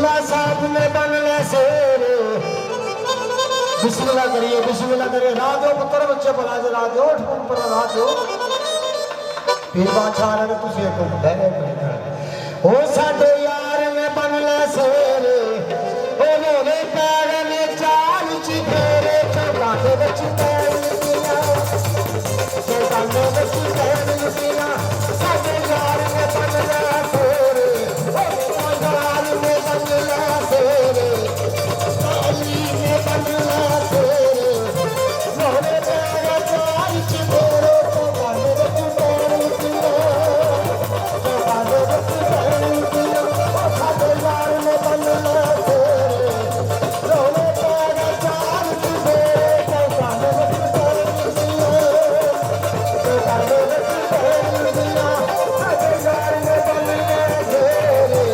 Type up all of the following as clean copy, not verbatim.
बिस्मिल्लाह साहब ने बन ले शेरे बिस्मिल्लाह करिए राह दो पुत्र बच्चे भला ज राह दो ठूम पर राह दो फिर बादशाह ने तुझे को बहने ओ साडे यार ने बन ले शेरे ओ लोरे पैर ने चाल च फेरे चौका दे बच पैर दिया चौका दे बच पैर दिया साडे यार ने बन ले शेरे ओ यार ने बन ले शेरे अली ने बन ले शेरे लोरे पैर चाल च फेरे चौका दे बच पैर दिया चौका दे बच पैर दिया साडे यार ने बन ले शेरे लोरे पैर चाल च फेरे चौका दे बच पैर दिया चौका दे बच पैर दिया साडे यार ने बन ले शेरे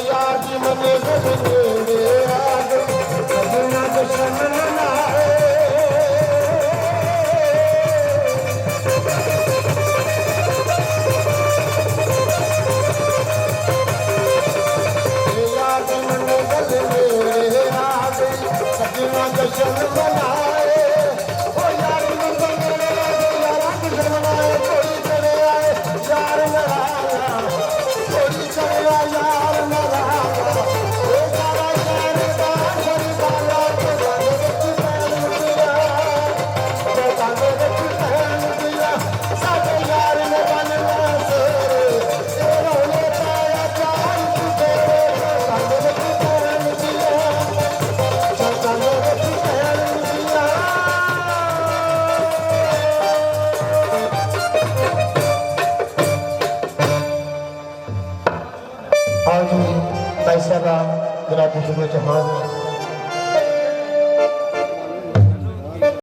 यार जी मने गले आग सजना जशन मनाए यार जी मने गले आग सजना जशन मनाए ओ यार मन मेरे यार जशन मनाए कोई चले आए यार मराया कोई चले आए यार मराया ओ सारा यार दा शरीबाला के गाने विच पैन दिया ते गाने विच पैन दिया साडे यार ने बन ले शेरे ए रोले पाया चाल तेरे गाने विच पैन दिया गाने विच पैन दिया आज भाई साहब जनाब खुशबू चौहान